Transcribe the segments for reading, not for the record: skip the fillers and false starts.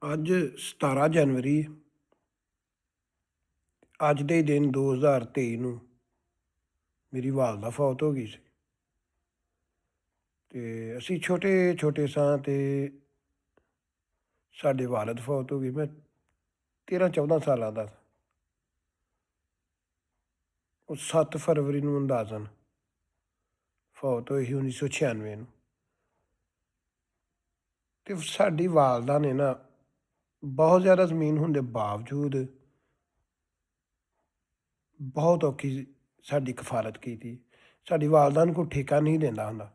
ਅੱਜ 17 ਜਨਵਰੀ ਅੱਜ ਦੇ ਦਿਨ 2023 ਨੂੰ ਮੇਰੀ ਵਾਲਦਾ ਫੌਤ ਹੋ ਗਈ ਸੀ। ਅਤੇ ਅਸੀਂ ਛੋਟੇ ਛੋਟੇ ਸਾਂ ਅਤੇ ਸਾਡੇ ਵਾਲਦ ਫੌਤ ਹੋ ਗਈ। ਮੈਂ 13-14 ਸਾਲਾਂ ਦਾ ਸੀ। ਉਹ 7 ਫਰਵਰੀ ਨੂੰ ਅੰਦਾਜ਼ਨ ਫੌਤ ਹੋਈ ਸੀ 1996 ਨੂੰ। ਅਤੇ ਸਾਡੀ ਵਾਲਦਾ ਨੇ ਨਾ ਬਹੁਤ ਜ਼ਿਆਦਾ ਜ਼ਮੀਨ ਹੋਣ ਦੇ ਬਾਵਜੂਦ ਬਹੁਤ ਔਖੀ ਸਾਡੀ ਕਫਾਲਤ ਕੀਤੀ। ਸਾਡੀ ਵਾਲਦਾ ਨੂੰ ਕੋਈ ਠੇਕਾ ਨਹੀਂ ਦਿੰਦਾ ਹੁੰਦਾ।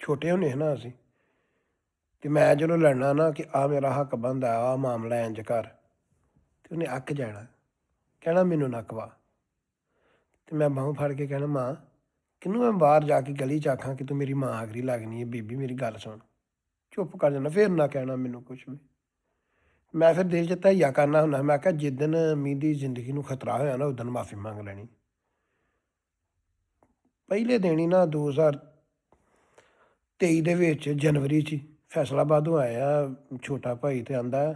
ਛੋਟੇ ਹੁੰਦੇ ਸੀ ਨਾ ਅਸੀਂ, ਅਤੇ ਮੈਂ ਜਦੋਂ ਲੜਨਾ ਨਾ ਕਿ ਆਹ ਮੇਰਾ ਹੱਕ ਬਣਦਾ, ਆਹ ਮਾਮਲਾ ਇੰਝ ਕਰ, ਅਤੇ ਉਹਨੇ ਅੱਕ ਜਾਣਾ, ਕਹਿਣਾ ਮੈਨੂੰ ਨਾ ਕਵਾ। ਅਤੇ ਮੈਂ ਬਾਹੋਂ ਫੜ ਕੇ ਕਹਿਣਾ, ਮਾਂ ਕਿਹਨੂੰ ਮੈਂ ਬਾਹਰ ਜਾ ਕੇ ਗਲੀ 'ਚ ਆਖਾਂ ਕਿ ਤੂੰ ਮੇਰੀ ਮਾਂ ਆਖਰੀ ਲੱਗਣੀ ਹੈ, ਬੀਬੀ ਮੇਰੀ ਗੱਲ ਸੁਣ। ਚੁੱਪ ਕਰ ਜਾਣਾ, ਫਿਰ ਨਾ ਕਹਿਣਾ ਮੈਨੂੰ ਕੁਛ ਵੀ। ਮੈਂ ਫਿਰ ਦਿਲ 'ਚ ਧਈਆ ਕਰਨਾ ਹੁੰਦਾ। ਮੈਂ ਕਿਹਾ ਜਿੱਦਣ ਮੇਰੀ ਜ਼ਿੰਦਗੀ ਨੂੰ ਖਤਰਾ ਹੋਇਆ ਨਾ ਉਦਣ ਮਾਫੀ ਮੰਗ ਲੈਣੀ। ਪਹਿਲੇ ਦਿਨ ਹੀ ਨਾ 2023 ਦੇ ਵਿੱਚ ਜਨਵਰੀ 'ਚ ਫੈਸਲਾਬਾਦੋਂ ਆਇਆ ਛੋਟਾ ਭਾਈ, ਅਤੇ ਆਂਦਾ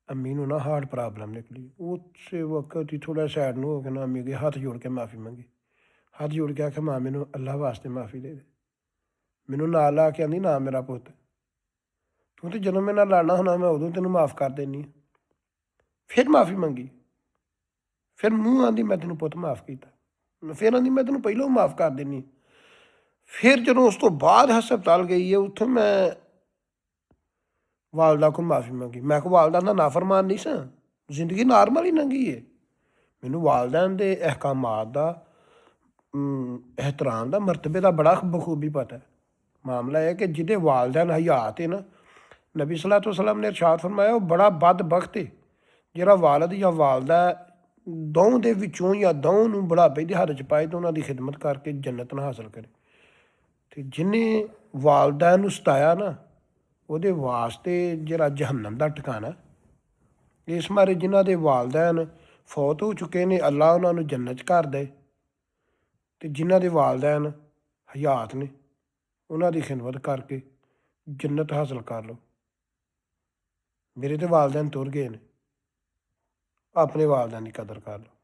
ਅੰਮੀ ਨੂੰ ਨਾ ਹਾਰਟ ਪ੍ਰੋਬਲਮ ਨਿਕਲੀ। ਉਸੇ ਵਕਤ ਹੀ ਥੋੜ੍ਹਾ ਸਾਈਡ ਨੂੰ ਹੋ ਕੇ ਨਾ ਅੰਮੀ ਅੱਗੇ ਹੱਥ ਜੋੜ ਕੇ ਮਾਫੀ ਮੰਗੀ। ਹੱਥ ਜੋੜ ਕੇ ਆਖਿਆ ਮਾਂ ਮੈਨੂੰ ਅੱਲਾ ਵਾਸਤੇ ਮਾਫੀ ਦੇ ਦੇ। ਮੈਨੂੰ ਨਾਲ ਲਾ ਕੇ ਆਂਦੀ ਨਾ ਮੇਰਾ ਪੁੱਤ, ਤੂੰ ਤਾਂ ਜਦੋਂ ਮੇਰੇ ਨਾਲ ਲੜਨਾ ਹੁੰਦਾ ਮੈਂ ਉਦੋਂ ਤੈਨੂੰ ਮਾਫ ਕਰ ਦਿੰਦੀ ਹਾਂ। ਫਿਰ ਮਾਫੀ ਮੰਗੀ, ਫਿਰ ਮੂੰਹ ਆਂਦੀ ਮੈਂ ਤੈਨੂੰ ਪੁੱਤ ਮਾਫ ਕੀਤਾ। ਫਿਰ ਆਂਦੀ ਮੈਂ ਤੈਨੂੰ ਪਹਿਲਾਂ ਮਾਫ ਕਰ ਦਿੰਦੀ। ਫਿਰ ਜਦੋਂ ਉਸ ਤੋਂ ਬਾਅਦ ਹਸਪਤਾਲ ਗਈ ਹੈ, ਉੱਥੋਂ ਮੈਂ ਵਾਲਦਾ ਕੋਲ ਮਾਫੀ ਮੰਗੀ। ਮੈਂ ਕਿਹਾ ਵਾਲਦਾ ਦਾ ਨਾਫਰਮਾਨ ਨਹੀਂ ਸਾਂ, ਜ਼ਿੰਦਗੀ ਨਾਰਮਲ ਹੀ ਲੰਘੀ ਹੈ। ਮੈਨੂੰ ਵਾਲਦੈਨ ਦੇ ਅਹਿਕਾਮਾਤ ਦਾ, ਇਹਤਰਾਮ ਦਾ, ਮਰਤਬੇ ਦਾ ਬੜਾ ਬਖੂਬੀ ਪਤਾ। ਮਾਮਲਾ ਇਹ ਕਿ ਜਿਹਦੇ ਵਾਲਦੈਨ ਹਯਾਤ ਹੈ ਨਾ, ਨਬੀ ਸਲਾਤੁ ਵਸਲਾਮ ਨੇ ਇਰਸ਼ਾਦ ਫਰਮਾਇਆ ਉਹ ਬੜਾ ਬਦਬਖਤ ਹੈ ਜਿਹੜਾ ਵਾਲਦ ਜਾਂ ਵਾਲਦਾ ਦੋਵਾਂ ਦੇ ਵਿੱਚੋਂ ਜਾਂ ਦੋਵਾਂ ਨੂੰ ਬੁਢਾਪੇ ਦੀ ਹੱਦ 'ਚ ਪਾਏ ਤਾਂ ਉਹਨਾਂ ਦੀ ਖਿਦਮਤ ਕਰਕੇ ਜੰਨਤ ਨਾ ਹਾਸਲ ਕਰੇ। ਅਤੇ ਜਿਹਨੇ ਵਾਲਦਾ ਨੂੰ ਸਤਾਇਆ ਨਾ ਉਹਦੇ ਵਾਸਤੇ ਜਿਹੜਾ ਜਹੰਨਮ ਦਾ ਠਿਕਾਣਾ। ਇਸ ਮਾਰੇ ਜਿਨ੍ਹਾਂ ਦੇ ਵਾਲਦੈਨ ਫੌਤ ਹੋ ਚੁੱਕੇ ਨੇ, ਅੱਲਾ ਉਹਨਾਂ ਨੂੰ ਜੰਨਤ 'ਚ ਕਰ ਦੇ, ਅਤੇ ਜਿਨ੍ਹਾਂ ਦੇ ਵਾਲਦੈਨ ਹਯਾਤ ਨੇ ਉਹਨਾਂ ਦੀ ਖਿਦਮਤ ਕਰਕੇ ਜੰਨਤ ਹਾਸਲ ਕਰ ਲਓ। ਮੇਰੇ ਤਾਂ ਵਾਲਦੈਨ ਤੁਰ ਗਏ ਨੇ, ਆਪਣੇ ਵਾਲਦੈਨ ਦੀ ਕਦਰ ਕਰ ਲਓ।